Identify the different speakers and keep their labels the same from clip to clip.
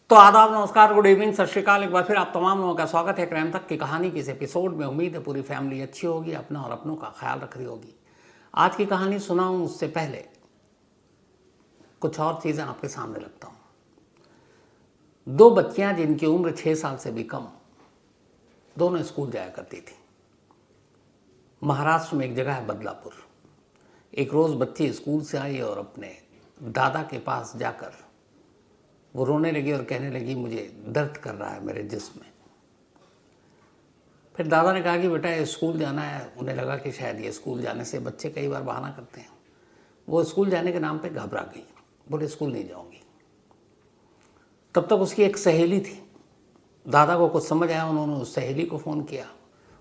Speaker 1: तो आदाब, नमस्कार, गुड इवनिंग, सत श्रीकाल। एक बार फिर आप तमाम लोगों का स्वागत है क्राइम तक की कहानी के इस एपिसोड में। उम्मीद है पूरी फैमिली अच्छी होगी, अपना और अपनों का ख्याल रख रही होगी। आज की कहानी सुनाऊं उससे पहले कुछ और चीज़ें आपके सामने रखता हूँ। दो बच्चियां जिनकी उम्र 6 साल से भी कम, दोनों स्कूल जाया करती थी। महाराष्ट्र में एक जगह है बदलापुर। एक रोज़ बच्ची स्कूल से आई और अपने दादा के पास जाकर वो रोने लगी और कहने लगी, मुझे दर्द कर रहा है मेरे जिस्म में। फिर दादा ने कहा कि बेटा ये स्कूल जाना है। उन्हें लगा कि शायद ये स्कूल जाने से बच्चे कई बार बहाना करते हैं। वो स्कूल जाने के नाम पे घबरा गई, बोले स्कूल नहीं जाऊंगी। तब तक उसकी एक सहेली थी। दादा को कुछ समझ आया, उन्होंने उस सहेली को फ़ोन किया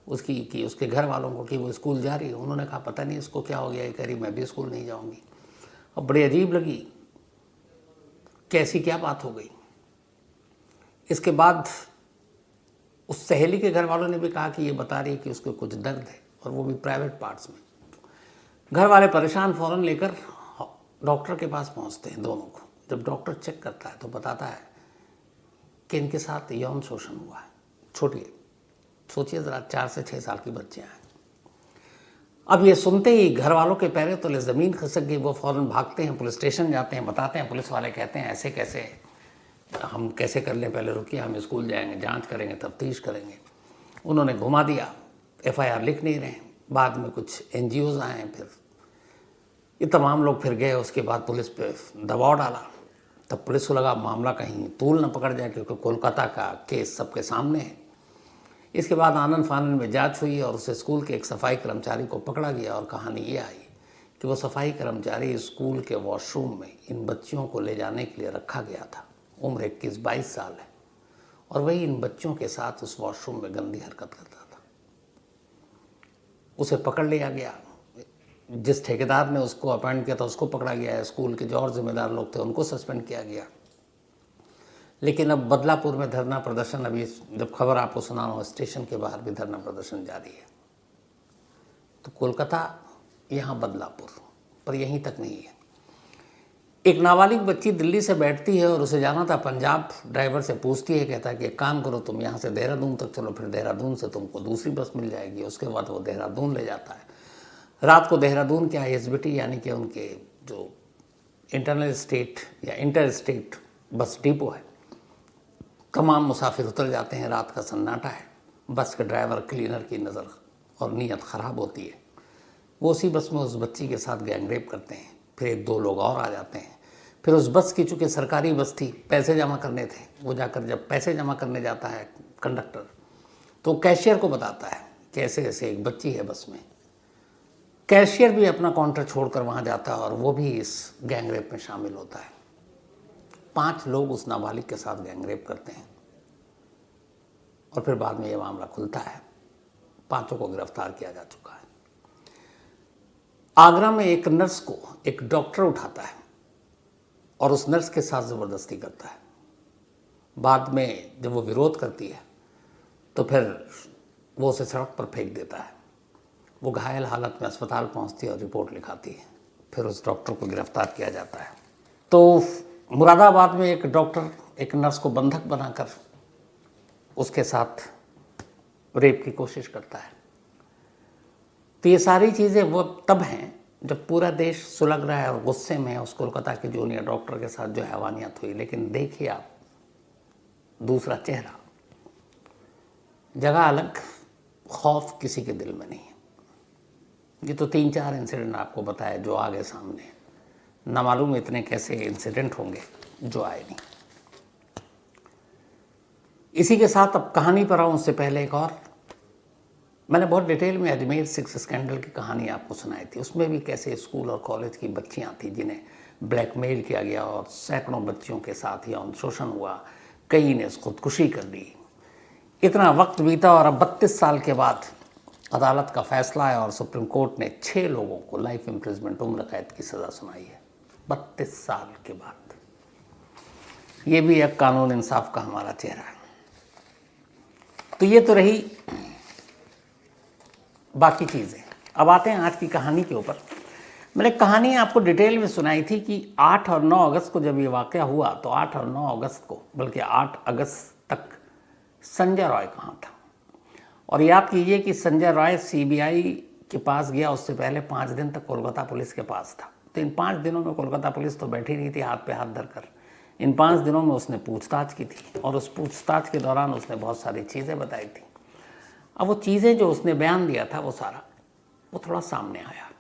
Speaker 1: उसके घर वालों को कि वो स्कूल जा रही है। उन्होंने कहा पता नहीं इसको क्या हो गया, ये कह रही मैं भी स्कूल नहीं जाऊँगी। और बड़ी अजीब लगी, कैसी क्या बात हो गई। इसके बाद उस सहेली के घर वालों ने भी कहा कि ये बता रही है कि उसको कुछ दर्द है, और वो भी प्राइवेट पार्ट्स में। घर वाले परेशान, फ़ौरन लेकर डॉक्टर के पास पहुंचते हैं दोनों को। जब डॉक्टर चेक करता है तो बताता है कि इनके साथ यौन शोषण हुआ है। सोचिए ज़रा, 4 से 6 साल की बच्चियाँ हैं। अब ये सुनते ही घर वालों के पैरों तले ज़मीन खिसक गई। वो फ़ौरन भागते हैं, पुलिस स्टेशन जाते हैं, बताते हैं। पुलिस वाले कहते हैं ऐसे कैसे, हम कैसे कर लें, पहले रुकिए, हम स्कूल जाएंगे, जांच करेंगे, तफ्तीश करेंगे। उन्होंने घुमा दिया, FIR लिख नहीं रहे। बाद में कुछ NGOs आए, फिर ये तमाम लोग फिर गए। उसके बाद पुलिस पे दबाव डाला। तब पुलिस को लगा मामला कहीं तूल न पकड़ जाए, क्योंकि कोलकाता का केस सबके सामने है। इसके बाद आनंद फानंद में जांच हुई और उसे स्कूल के एक सफाई कर्मचारी को पकड़ा गया। और कहानी ये आई कि वो सफाई कर्मचारी स्कूल के वॉशरूम में इन बच्चियों को ले जाने के लिए रखा गया था। उम्र 21-22 साल है, और वही इन बच्चों के साथ उस वॉशरूम में गंदी हरकत करता था। उसे पकड़ लिया गया। जिस ठेकेदार ने उसको अपॉइंट किया था उसको पकड़ा गया है। स्कूल के जो और जिम्मेदार लोग थे उनको सस्पेंड किया गया। लेकिन अब बदलापुर में धरना प्रदर्शन, अभी जब खबर आपको सुना रहा हूँ, स्टेशन के बाहर भी धरना प्रदर्शन जारी है। तो कोलकाता, यहाँ बदलापुर, पर यहीं तक नहीं है। एक नाबालिग बच्ची दिल्ली से बैठती है और उसे जाना था पंजाब। ड्राइवर से पूछती है, कहता है कि एक काम करो, तुम यहाँ से देहरादून तक चलो, फिर देहरादून से तुमको दूसरी बस मिल जाएगी। उसके बाद वो देहरादून ले जाता है। रात को देहरादून के ISBT यानी कि उनके जो इंटरनल स्टेट या इंटर स्टेट बस डिपो है, तमाम मुसाफिर उतर जाते हैं। रात का सन्नाटा है। बस के ड्राइवर क्लीनर की नज़र और नीयत ख़राब होती है। वो उसी बस में उस बच्ची के साथ गैंगरेप करते हैं। फिर 1-2 लोग और आ जाते हैं। फिर उस बस की, चूँकि सरकारी बस थी, पैसे जमा करने थे, वो जाकर जब पैसे जमा करने जाता है कंडक्टर, तो कैशियर को बताता है कि ऐसे ऐसे एक बच्ची है बस में। कैशियर भी अपना काउंटर छोड़कर वहाँ जाता है और वो भी इस गैंगरेप में शामिल होता है। 5 लोग उस नाबालिग के साथ गैंगरेप करते हैं, और फिर बाद में ये मामला खुलता है। 5 को गिरफ्तार किया जा चुका है। आगरा में एक नर्स को एक डॉक्टर उठाता है और उस नर्स के साथ ज़बरदस्ती करता है। बाद में जब वो विरोध करती है तो फिर वो उसे सड़क पर फेंक देता है। वो घायल हालत में अस्पताल पहुंचती है और रिपोर्ट लिखाती है। फिर उस डॉक्टर को गिरफ्तार किया जाता है। तो मुरादाबाद में एक डॉक्टर एक नर्स को बंधक बनाकर उसके साथ रेप की कोशिश करता है। तो ये सारी चीज़ें वो तब हैं जब पूरा देश सुलग रहा है और गुस्से में है उस कोलकाता के जूनियर डॉक्टर के साथ जो हैवानियत हुई। लेकिन देखिए आप, दूसरा चेहरा, जगह अलग, खौफ किसी के दिल में नहीं है। ये तो 3-4 इंसिडेंट आपको बताया जो आ गए सामने। ना मालूम इतने कैसे इंसिडेंट होंगे जो आए नहीं। इसी के साथ अब कहानी पर आऊँ उससे पहले एक और, मैंने बहुत डिटेल में अजमेर 6 स्कैंडल की कहानी आपको सुनाई थी। उसमें भी कैसे स्कूल और कॉलेज की बच्चियां थीं जिन्हें ब्लैकमेल किया गया और सैकड़ों बच्चियों के साथ यौन शोषण हुआ। कई ने खुदकुशी कर ली। इतना वक्त बीता और अब 32 साल के बाद अदालत का फैसला है और सुप्रीम कोर्ट ने 6 लोगों को लाइफ इम्प्रिजमेंट, उम्र कैद की सज़ा सुनाई है 32 साल के बाद। ये भी एक कानून इंसाफ का हमारा चेहरा है। तो ये तो रही बाकी चीज़ें। अब आते हैं आज की कहानी के ऊपर। मैंने कहानी आपको डिटेल में सुनाई थी कि 8 और 9 अगस्त को जब ये वाक़या हुआ तो 8 और 9 अगस्त को, बल्कि 8 अगस्त तक संजय रॉय कहाँ था। और याद कीजिए कि संजय रॉय सीबीआई के पास गया, उससे पहले 5 दिन तक कोलकाता पुलिस के पास था। तो इन 5 दिनों में कोलकाता पुलिस तो बैठी नहीं थी हाथ पे हाथ धरकर। इन 5 दिनों में उसने पूछताछ की थी और उस पूछताछ के दौरान उसने बहुत सारी चीज़ें बताई थी। अब वो चीज़ें जो उसने बयान दिया था वो थोड़ा सामने आया।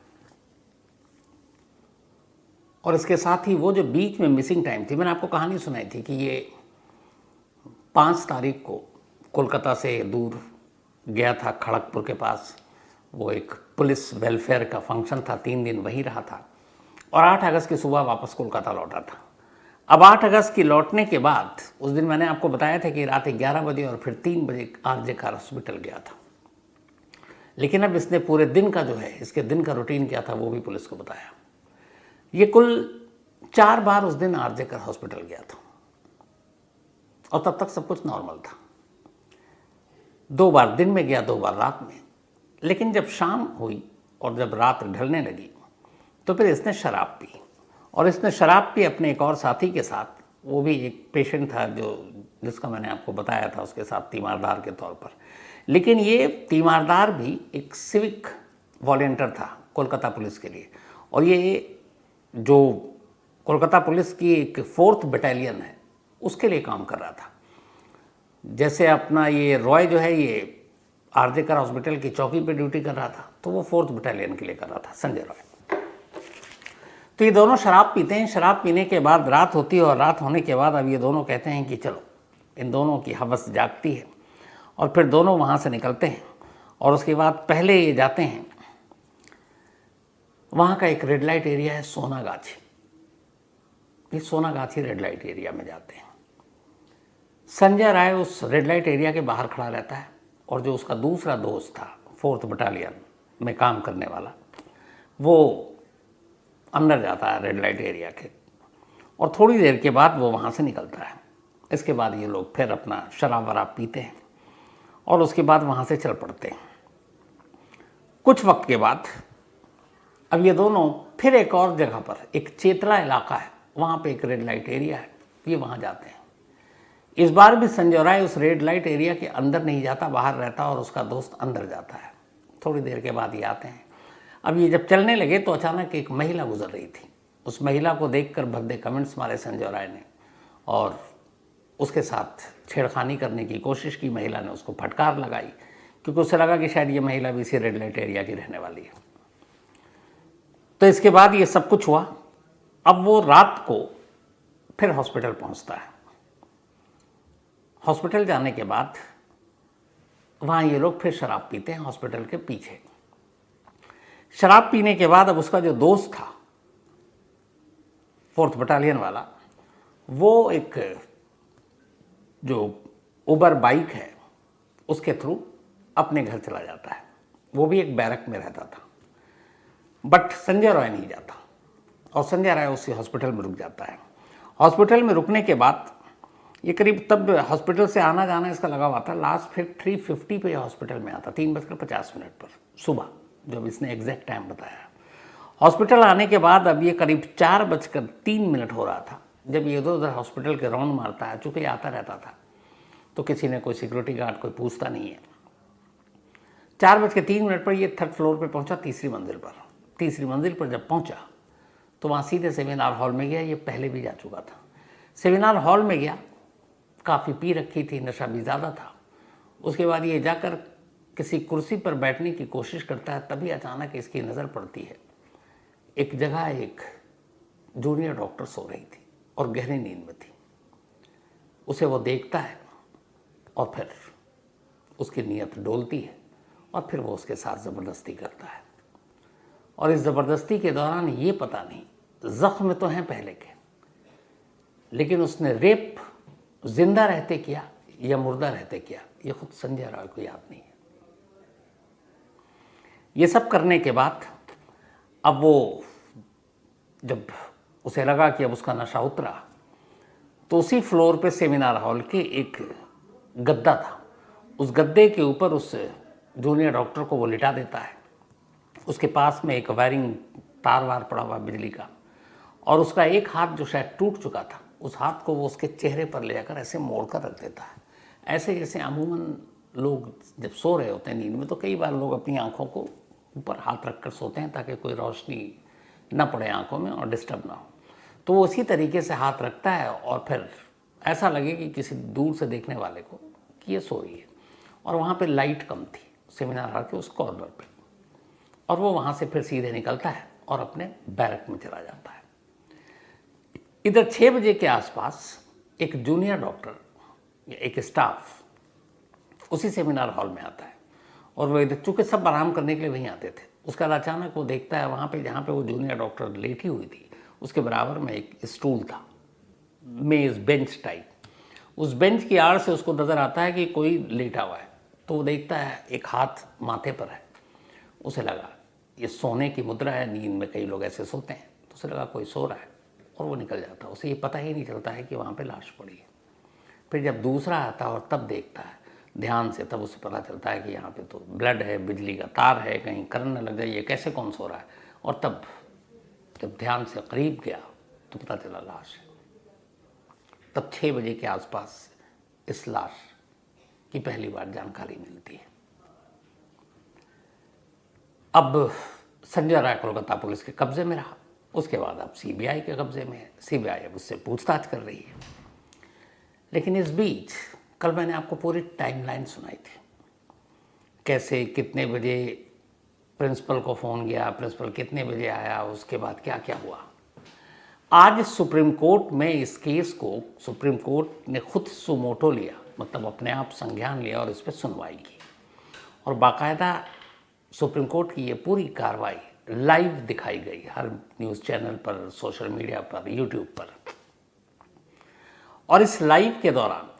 Speaker 1: और इसके साथ ही वो जो बीच में मिसिंग टाइम थी, मैंने आपको कहानी सुनाई थी कि ये 5 तारीख को कोलकाता से दूर गया था खड़गपुर के पास, वो एक पुलिस वेलफेयर का फंक्शन था, 3 दिन वहीं रहा था और 8 अगस्त की सुबह वापस कोलकाता लौटा था। अब 8 अगस्त की लौटने के बाद उस दिन मैंने आपको बताया था कि रात 11 बजे और फिर 3 बजे आरजे कार हॉस्पिटल गया था। लेकिन अब इसने पूरे दिन का जो है, इसके दिन का रूटीन क्या था वो भी पुलिस को बताया। ये कुल 4 बार उस दिन आरजे कार हॉस्पिटल गया था और तब तक सब कुछ नॉर्मल था। 2 बार दिन में गया, 2 बार रात में। लेकिन जब शाम हुई और जब रात ढलने लगी तो फिर इसने शराब पी, और इसने शराब पी अपने एक और साथी के साथ। वो भी एक पेशेंट था जिसका मैंने आपको बताया था, उसके साथ तीमारदार के तौर पर। लेकिन ये तीमारदार भी एक सिविक वॉलंटियर था कोलकाता पुलिस के लिए, और ये जो कोलकाता पुलिस की एक 4th बटालियन है उसके लिए काम कर रहा था। जैसे अपना ये रॉय जो है ये आरजे कार हॉस्पिटल की चौकी पे ड्यूटी कर रहा था, तो वो 4th बटालियन के लिए कर रहा था संजय रॉय। तो ये दोनों शराब पीते हैं। शराब पीने के बाद रात होती है और रात होने के बाद अब ये दोनों कहते हैं कि चलो, इन दोनों की हवस जागती है और फिर दोनों वहाँ से निकलते हैं। और उसके बाद पहले ये जाते हैं, वहाँ का एक रेड लाइट एरिया है सोनागाछी। ये सोनागाछी रेड लाइट एरिया में जाते हैं। संजय राय उस रेड लाइट एरिया के बाहर खड़ा रहता है और जो उसका दूसरा दोस्त था 4th बटालियन में काम करने वाला, वो अंदर जाता है रेड लाइट एरिया के, और थोड़ी देर के बाद वो वहाँ से निकलता है। इसके बाद ये लोग फिर अपना शराब वराब पीते हैं और उसके बाद वहाँ से चल पड़ते हैं। कुछ वक्त के बाद अब ये दोनों फिर एक और जगह पर, एक चेतला इलाका है, वहाँ पे एक रेड लाइट एरिया है, ये वहाँ जाते हैं। इस बार भी संजय राय उस रेड लाइट एरिया के अंदर नहीं जाता, बाहर रहता, और उसका दोस्त अंदर जाता है। थोड़ी देर के बाद ये आते हैं। अब ये जब चलने लगे तो अचानक एक महिला गुजर रही थी। उस महिला को देखकर भद्दे कमेंट्स मारे संजय राय ने और उसके साथ छेड़खानी करने की कोशिश की। महिला ने उसको फटकार लगाई क्योंकि उसे लगा कि शायद ये महिला भी इसी रेड लाइट एरिया की रहने वाली है। तो इसके बाद ये सब कुछ हुआ। अब वो रात को फिर हॉस्पिटल पहुंचता है। हॉस्पिटल जाने के बाद वहाँ ये लोग फिर शराब पीते हैं हॉस्पिटल के पीछे। शराब पीने के बाद अब उसका जो दोस्त था 4th बटालियन वाला, वो एक जो उबर बाइक है उसके थ्रू अपने घर चला जाता है। वो भी एक बैरक में रहता था, बट संजय रॉय नहीं जाता और संजय राय उसी हॉस्पिटल में रुक जाता है। हॉस्पिटल में रुकने के बाद ये करीब, तब हॉस्पिटल से आना जाना इसका लगा हुआ था, लास्ट फिर 3:50 पे हॉस्पिटल में आता, 3:50 पर सुबह, जब इसने एग्जैक्ट टाइम बताया। हॉस्पिटल आने के बाद अब ये करीब 4:03 हो रहा था जब ये इधर उधर हॉस्पिटल के राउंड मारता है। चूँकि आता रहता था तो किसी ने, कोई सिक्योरिटी गार्ड कोई पूछता नहीं है। 4:03 पर ये 3rd फ्लोर पर पहुँचा, 3री मंजिल पर। 3री मंजिल पर जब पहुँचा तो वहाँ सीधे सेमिनार हॉल में गया। ये पहले भी जा चुका था। सेमिनार हॉल में गया, काफ़ी पी रखी थी, नशा भी ज़्यादा था। उसके बाद ये जाकर किसी कुर्सी पर बैठने की कोशिश करता है, तभी अचानक इसकी नज़र पड़ती है एक जगह, एक जूनियर डॉक्टर सो रही थी और गहरी नींद में थी। उसे वो देखता है और फिर उसकी नीयत डोलती है और फिर वो उसके साथ ज़बरदस्ती करता है। और इस ज़बरदस्ती के दौरान ये पता नहीं, ज़ख्म तो हैं पहले के, लेकिन उसने रेप जिंदा रहते किया या मुर्दा रहते किया, ये खुद संजय राय को याद नहीं है। ये सब करने के बाद अब वो, जब उसे लगा कि अब उसका नशा उतरा, तो उसी फ्लोर पे सेमिनार हॉल के एक गद्दा था। उस गद्दे के ऊपर उस जूनियर डॉक्टर को वो लिटा देता है। उसके पास में एक वायरिंग तार वार पड़ा हुआ बिजली का, और उसका एक हाथ जो शायद टूट चुका था, उस हाथ को वो उसके चेहरे पर ले जाकर ऐसे मोड़ कर रख देता है। ऐसे जैसे अमूमन लोग जब सो रहे होते हैं नींद में, तो कई बार लोग अपनी आँखों को ऊपर हाथ रख कर सोते हैं ताकि कोई रोशनी न पड़े आँखों में और डिस्टर्ब ना हो। तो वो उसी तरीके से हाथ रखता है और फिर ऐसा लगे कि किसी दूर से देखने वाले को कि ये सो रही है। और वहाँ पे लाइट कम थी सेमिनार हॉल के उस कॉर्नर पे, और वो वहाँ से फिर सीधे निकलता है और अपने बैरक में चला जाता है। इधर 6 बजे के आसपास एक जूनियर डॉक्टर या एक स्टाफ उसी सेमिनार हॉल में आता है, और वो इधर चूँकि सब आराम करने के लिए वहीं आते थे। उसका अचानक वो देखता है वहाँ पे जहाँ पे वो जूनियर डॉक्टर लेटी हुई थी, उसके बराबर में एक स्टूल था, मेज़ बेंच टाइप। उस बेंच की आड़ से उसको नज़र आता है कि कोई लेटा हुआ है। तो वो देखता है एक हाथ माथे पर है। उसे लगा ये सोने की मुद्रा है, नींद में कई लोग ऐसे सोते हैं, तो उसे लगा कोई सो रहा है, और वो निकल जाता है। उसे ये पता ही नहीं चलता है कि वहाँ पे लाश पड़ी है। फिर जब दूसरा आता है और तब देखता है ध्यान से, तब उसे पता चलता है कि यहाँ पे तो ब्लड है, बिजली का तार है, कहीं करंट न लग जाए, ये कैसे कौन सो रहा है। और तब जब ध्यान से करीब गया तो पता चला लाश है। तब 6 बजे के आसपास इस लाश की पहली बार जानकारी मिलती है। अब संजय राय कोलकाता पुलिस के कब्जे में रहा, उसके बाद अब सीबीआई के कब्जे में है। सीबीआई अब उससे पूछताछ कर रही है। लेकिन इस बीच कल मैंने आपको पूरी टाइमलाइन सुनाई थी, कैसे कितने बजे प्रिंसिपल को फ़ोन गया, प्रिंसिपल कितने बजे आया, उसके बाद क्या क्या हुआ। आज सुप्रीम कोर्ट में इस केस को सुप्रीम कोर्ट ने खुद सुमोटो लिया, मतलब अपने आप संज्ञान लिया और इस पर सुनवाई की, और बाकायदा सुप्रीम कोर्ट की ये पूरी कार्रवाई लाइव दिखाई गई हर न्यूज़ चैनल पर, सोशल मीडिया पर, यूट्यूब पर। और इस लाइव के दौरान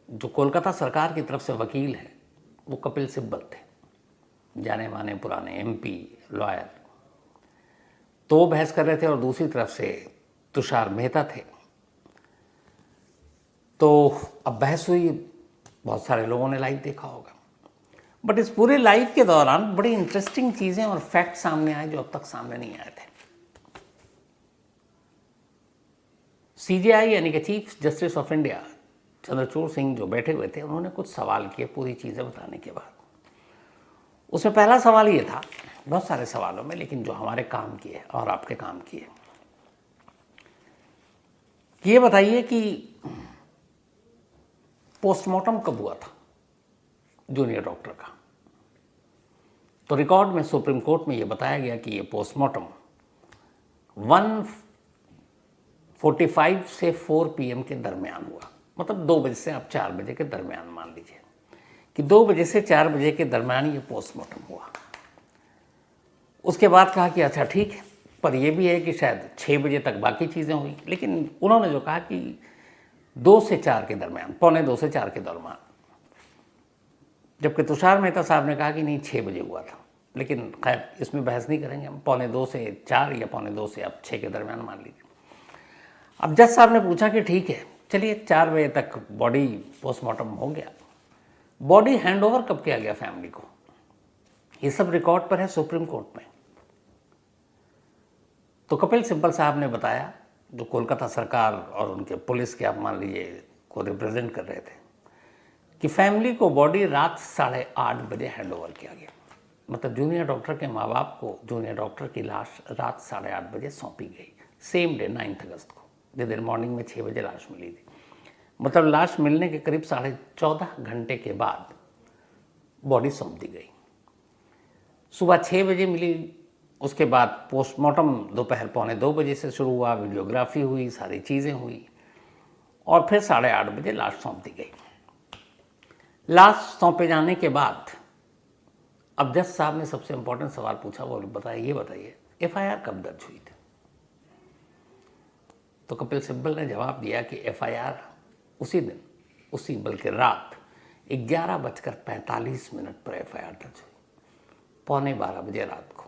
Speaker 1: जो कोलकाता सरकार की तरफ से वकील हैं वो कपिल सिब्बल थे, जाने माने पुराने एमपी लॉयर। तो वो बहस कर रहे थे, और दूसरी तरफ से तुषार मेहता थे। तो अब बहस हुई, बहुत सारे लोगों ने लाइव देखा होगा। बट इस पूरे लाइव के दौरान बड़ी इंटरेस्टिंग चीज़ें और फैक्ट सामने आए जो अब तक सामने नहीं आए थे। सीजेआई यानी कि chief justice of India Chandrachud Singh जो बैठे हुए थे, उन्होंने कुछ सवाल किए पूरी चीज़ें बताने के बाद। उसमें पहला सवाल ये था, बहुत सारे सवालों में, लेकिन जो हमारे काम की है और आपके काम की है, ये बताइए कि पोस्टमार्टम कब हुआ था जूनियर डॉक्टर का। तो रिकॉर्ड में सुप्रीम कोर्ट में ये बताया गया कि ये पोस्टमार्टम 1:45 से 4 PM के दरमियान हुआ, मतलब 2 बजे से आप 4 बजे के दरमियान मान लीजिए कि 2 बजे से 4 बजे के दरमियान ये पोस्टमार्टम हुआ। उसके बाद कहा कि अच्छा ठीक है, पर यह भी है कि शायद 6 बजे तक बाकी चीज़ें हुई। लेकिन उन्होंने जो कहा कि 2 से 4 के दरमियान, 2:45 से 4 के दरमियान, जबकि तुषार मेहता साहब ने कहा कि नहीं 6 बजे हुआ था। लेकिन खैर इसमें बहस नहीं करेंगे हम, 2:45 से 4 या 2:45 से आप 6 के दरमियान मान लीजिए। अब जज साहब ने पूछा कि ठीक है चलिए 4 बजे तक बॉडी पोस्टमार्टम हो गया, बॉडी हैंडओवर कब किया गया फैमिली को? ये सब रिकॉर्ड पर है सुप्रीम कोर्ट में। तो कपिल सिब्बल साहब ने बताया, जो कोलकाता सरकार और उनके पुलिस के आप मान लीजिए को रिप्रेजेंट कर रहे थे, कि फैमिली को बॉडी रात 8:30 बजे हैंडओवर किया गया। मतलब जूनियर डॉक्टर के माँ बाप को जूनियर डॉक्टर की लाश रात 8:30 बजे सौंपी गई, सेम डे 9 अगस्त को, जिस दिन मॉर्निंग में 6 बजे लाश मिली थी। मतलब लाश मिलने के करीब 14.5 घंटे के बाद बॉडी सौंप दी गई। सुबह 6 बजे मिली, उसके बाद पोस्टमार्टम दोपहर 1:45 बजे से शुरू हुआ, वीडियोग्राफी हुई, सारी चीज़ें हुई, और फिर 8:30 बजे लाश सौंप दी गई। लाश सौंपे जाने के बाद अब जज साहब ने सबसे इम्पोर्टेंट सवाल पूछा, वो ये बताइए FIR कब दर्ज हुई थी? तो कपिल सिब्बल ने जवाब दिया कि FIR उसी दिन, उसी बल्कि रात 11:45 पर FIR दर्ज हुई, 11:15 बजे रात को।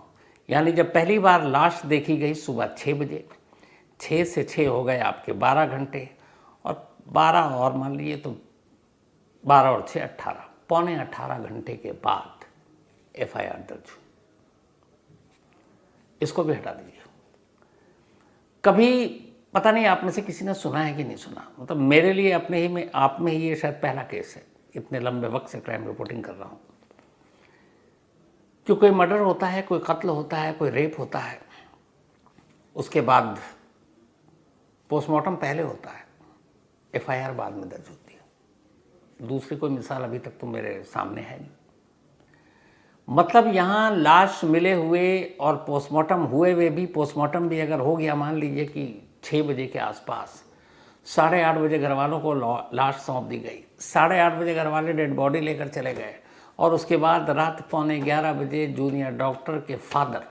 Speaker 1: यानी जब पहली बार लाश देखी गई सुबह 6 बजे, 6 से 6 हो गए आपके 12 घंटे, और 12 और मान लीजिए तो 12 और 6 18, 18.25 घंटे के बाद FIR दर्ज हुई। इसको भी हटा दीजिए। कभी पता नहीं आप में से किसी ने सुना है कि नहीं सुना, मतलब मेरे लिए अपने ही में आप में ही ये शायद पहला केस है, इतने लंबे वक्त से क्राइम रिपोर्टिंग कर रहा हूँ, कि कोई मर्डर होता है, कोई कत्ल होता है, कोई रेप होता है, उसके बाद पोस्टमार्टम पहले होता है, एफआईआर बाद में दर्ज होती है। दूसरी कोई मिसाल अभी तक तो मेरे सामने है नहीं। मतलब यहाँ लाश मिले हुए और पोस्टमार्टम हुए हुए भी, पोस्टमार्टम भी अगर हो गया मान लीजिए कि 6 बजे के आसपास, 8:30 बजे घर वालों को लाश सौंप दी गई, 8:30 बजे घर वाले डेड बॉडी लेकर चले गए, और उसके बाद रात 11:15 बजे जूनियर डॉक्टर के फादर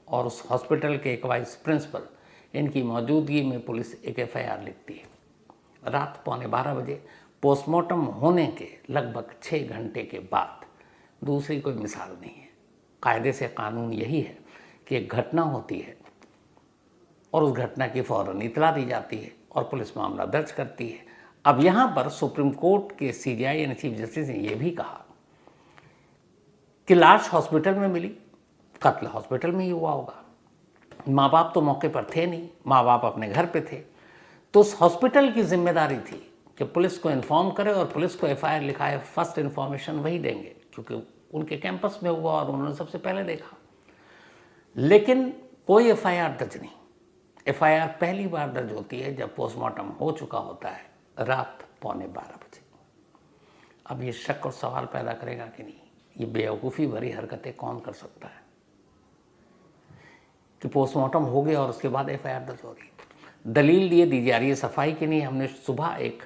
Speaker 1: और उस हॉस्पिटल के एक वाइस प्रिंसिपल, इनकी मौजूदगी में पुलिस एक एफआईआर लिखती है। रात 11:15 बजे पोस्टमार्टम होने के लगभग 6 घंटे के बाद। दूसरी कोई मिसाल नहीं है। कायदे से कानून यही है कि एक घटना होती है और उस घटना की फ़ौरन इतला दी जाती है और पुलिस मामला दर्ज करती है। अब यहाँ पर सुप्रीम कोर्ट के सीजेआई यानी चीफ जस्टिस ने यह भी कहा कि लाश हॉस्पिटल में मिली, कत्ल हॉस्पिटल में ही हुआ होगा, माँ बाप तो मौके पर थे नहीं, माँ बाप अपने घर पे थे, तो उस हॉस्पिटल की जिम्मेदारी थी कि पुलिस को इन्फॉर्म करे और पुलिस को एफआईआर लिखाए। फर्स्ट इन्फॉर्मेशन वही देंगे क्योंकि उनके कैंपस में हुआ और उन्होंने सबसे पहले देखा। लेकिन कोई एफआईआर दर्ज नहीं। एफआईआर पहली बार दर्ज होती है जब पोस्टमार्टम हो चुका होता है, रात 11:15 बजे। अब ये शक और सवाल पैदा करेगा कि नहीं, ये बेवकूफ़ी भरी हरकतें कौन कर सकता है कि पोस्टमार्टम हो गया और उसके बाद एफआईआर दर्ज हो रही है। दलील दिए दी जा रही है सफाई की नहीं। हमने सुबह एक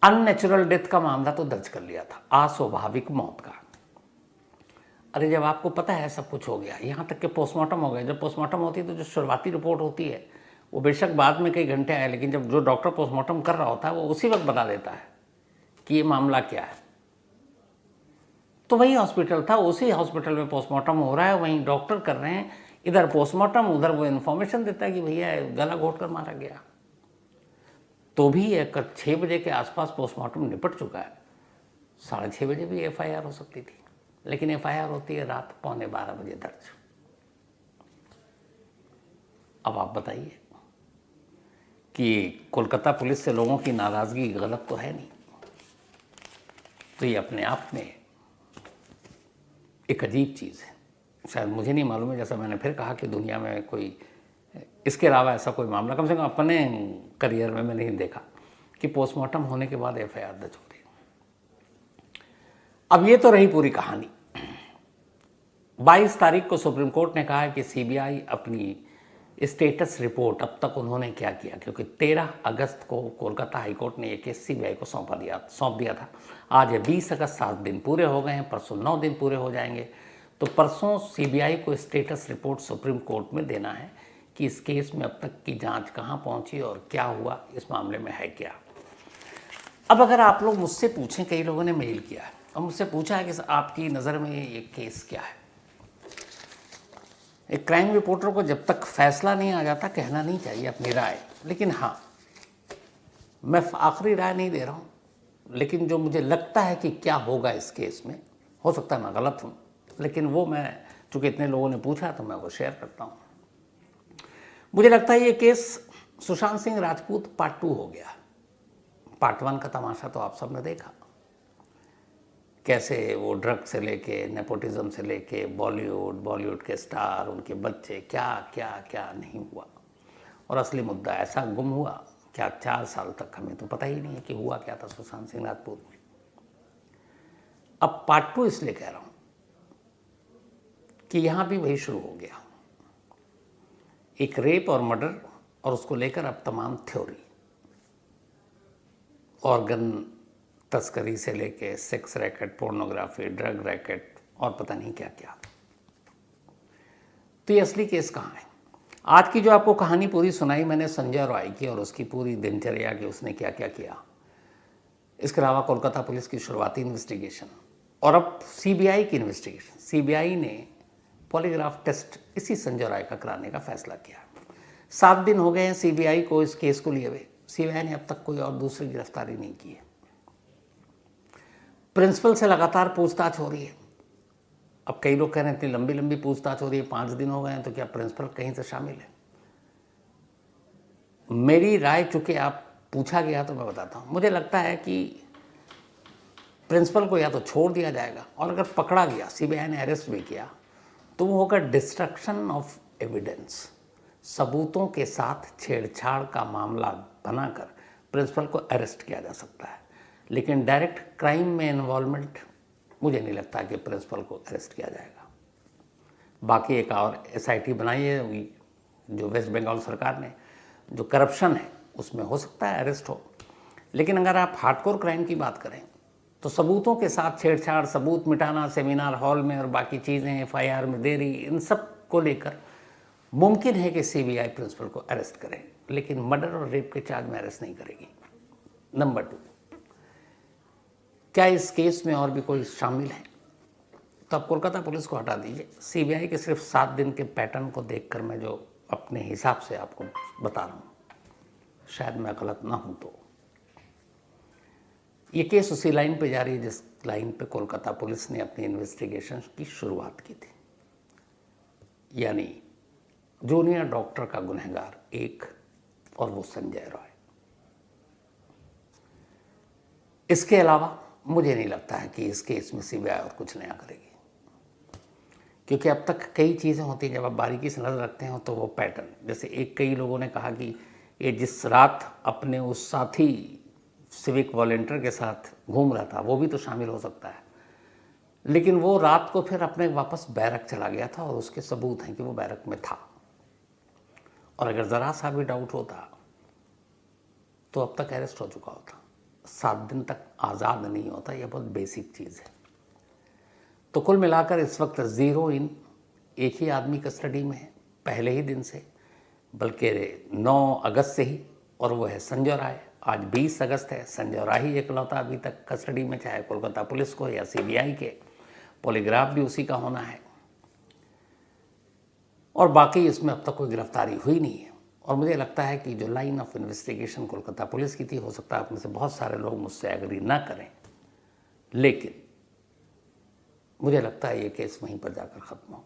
Speaker 1: अननेचुरल डेथ का मामला तो दर्ज कर लिया था, अस्वाभाविक मौत का। अरे जब आपको पता है सब कुछ हो गया, यहाँ तक कि पोस्टमार्टम हो गया, जब पोस्टमार्टम होती है तो जो शुरुआती रिपोर्ट होती है वो बेशक बाद में कई घंटे आए, लेकिन जब जो डॉक्टर पोस्टमार्टम कर रहा होता है वो उसी वक्त बता देता है कि ये मामला क्या है। तो वही हॉस्पिटल था, उसी हॉस्पिटल में पोस्टमार्टम हो रहा है, वहीं डॉक्टर कर रहे हैं, इधर पोस्टमार्टम, उधर वो इन्फॉर्मेशन देता है कि भैया गला घोट कर मारा गया। तो भी 6 बजे के आसपास पोस्टमार्टम निपट चुका है, 6:30 बजे भी एफआईआर हो सकती थी, लेकिन एफआईआर होती है रात 11:15 बजे दर्ज। अब आप बताइए कि कोलकाता पुलिस से लोगों की नाराज़गी गलत तो है नहीं, तो ये अपने आप में एक अजीब चीज़ है। शायद मुझे नहीं मालूम है, जैसा मैंने फिर कहा कि दुनिया में कोई इसके अलावा ऐसा कोई मामला कम से कम अपने करियर में मैं नहीं देखा कि पोस्टमार्टम होने के बाद एफआईआर दर्ज होती है। अब ये तो रही पूरी कहानी। 22 तारीख को सुप्रीम कोर्ट ने कहा है कि सीबीआई अपनी स्टेटस रिपोर्ट अब तक उन्होंने क्या किया, क्योंकि 13 अगस्त को कोलकाता हाईकोर्ट ने ये केस सीबीआई को सौंप दिया था। आज है 20 अगस्त, 7 दिन पूरे हो गए हैं, परसों 9 दिन पूरे हो जाएंगे। तो परसों सीबीआई को स्टेटस रिपोर्ट सुप्रीम कोर्ट में देना है कि इस केस में अब तक की जांच कहाँ पहुँची और क्या हुआ, इस मामले में है क्या। अब अगर आप लोग मुझसे पूछें, कई लोगों ने मेल किया है और मुझसे पूछा है कि आपकी नज़र में ये केस क्या है। एक क्राइम रिपोर्टर को जब तक फैसला नहीं आ जाता कहना नहीं चाहिए अपनी राय, लेकिन हाँ, मैं आखिरी राय नहीं दे रहा हूँ, लेकिन जो मुझे लगता है कि क्या होगा इस केस में, हो सकता है मैं गलत हूँ, लेकिन वो मैं, चूँकि इतने लोगों ने पूछा तो मैं वो शेयर करता हूँ। मुझे लगता है ये केस सुशांत सिंह राजपूत पार्ट 2 हो गया। पार्ट 1 का तमाशा तो आप सब ने देखा, कैसे वो ड्रग से लेके, नेपोटिज्म से लेके, बॉलीवुड के स्टार, उनके बच्चे, क्या क्या क्या नहीं हुआ। और असली मुद्दा ऐसा गुम हुआ क्या 4 साल तक हमें तो पता ही नहीं है कि हुआ क्या था सुशांत सिंह राजपूत में। अब पार्ट 2 इसलिए कह रहा हूँ कि यहाँ भी वही शुरू हो गया, एक रेप और मर्डर, और उसको लेकर अब तमाम थ्योरी, ऑर्गन तस्करी से लेके sex racket, pornography, drug racket और पता नहीं क्या क्या। तो ये असली केस कहाँ है? आज की जो आपको कहानी पूरी सुनाई मैंने संजय रॉय की और उसकी पूरी दिनचर्या की, उसने क्या क्या किया, इसके अलावा कोलकाता पुलिस की शुरुआती इन्वेस्टिगेशन और अब सीबीआई की इन्वेस्टिगेशन। सीबीआई ने पॉलीग्राफ टेस्ट इसी संजय रॉय का कराने का फैसला किया। 7 दिन हो गए हैं सीबीआई को इस केस को लिए हुए। सीबीआई ने अब तक कोई और दूसरी गिरफ्तारी नहीं की है। प्रिंसिपल से लगातार पूछताछ हो रही है, अब कई लोग कह रहे हैं इतनी लंबी लंबी पूछताछ हो रही है, 5 दिन हो गए हैं, तो क्या प्रिंसिपल कहीं से शामिल है? मेरी राय, चूंकि आप पूछा गया तो मैं बताता हूँ, मुझे लगता है कि प्रिंसिपल को या तो छोड़ दिया जाएगा, और अगर पकड़ा गया, सीबीआई ने अरेस्ट भी किया, तो वो होगा डिस्ट्रक्शन ऑफ एविडेंस। सबूतों के साथ छेड़छाड़ का मामला बनाकर प्रिंसिपल को अरेस्ट किया जा सकता है, लेकिन डायरेक्ट क्राइम में इन्वॉल्वमेंट मुझे नहीं लगता कि प्रिंसिपल को अरेस्ट किया जाएगा। बाकी एक और SIT बनाई है जो वेस्ट बंगाल सरकार ने, जो करप्शन है उसमें हो सकता है अरेस्ट हो। लेकिन अगर आप हार्डकोर क्राइम की बात करें तो सबूतों के साथ छेड़छाड़, सबूत मिटाना सेमिनार हॉल में और बाकी चीज़ें, FIR में देरी, इन सब को लेकर मुमकिन है कि CBI प्रिंसिपल को अरेस्ट करे, लेकिन मर्डर और रेप के चार्ज में अरेस्ट नहीं करेगी। नंबर 2, क्या इस केस में और भी कोई शामिल है? तो अब कोलकाता पुलिस को हटा दीजिए। CBI के सिर्फ 7 दिन के पैटर्न को देखकर मैं जो अपने हिसाब से आपको बता रहा हूँ, शायद मैं गलत ना हूँ, तो ये केस उसी लाइन पे जा रही है जिस लाइन पे कोलकाता पुलिस ने अपनी इन्वेस्टिगेशन की शुरुआत की थी, यानी जूनियर डॉक्टर का गुनहगार एक, और वो संजय रॉय। इसके अलावा मुझे नहीं लगता है कि इस केस में CBI और कुछ नया करेगी, क्योंकि अब तक कई चीज़ें होती हैं, जब आप बारीकी से नज़र रखते हो तो वो पैटर्न, जैसे कई लोगों ने कहा कि ये जिस रात अपने उस साथी सिविक वॉलंटियर के साथ घूम रहा था वो भी तो शामिल हो सकता है, लेकिन वो रात को फिर अपने वापस बैरक चला गया था और उसके सबूत हैं कि वो बैरक में था, और अगर ज़रा सा भी डाउट होता तो अब तक अरेस्ट हो चुका होता। 7 दिन तक आज़ाद नहीं होता, यह बहुत बेसिक चीज़ है। तो कुल मिलाकर इस वक्त 0 इन एक ही आदमी कस्टडी में है पहले ही दिन से, बल्कि 9 अगस्त से ही, और वो है संजय राय। आज 20 अगस्त है, संजय राय ही एकलौता अभी तक कस्टडी में, चाहे कोलकाता पुलिस को या CBI के, पॉलीग्राफ भी उसी का होना है, और बाकी इसमें अब तक कोई गिरफ्तारी हुई नहीं है। और मुझे लगता है कि जो line of investigation Kolkata police की थी, हो सकता है आप में से बहुत सारे लोग मुझसे एग्री ना करें, लेकिन मुझे लगता है ये केस वहीं पर जाकर ख़त्म हो।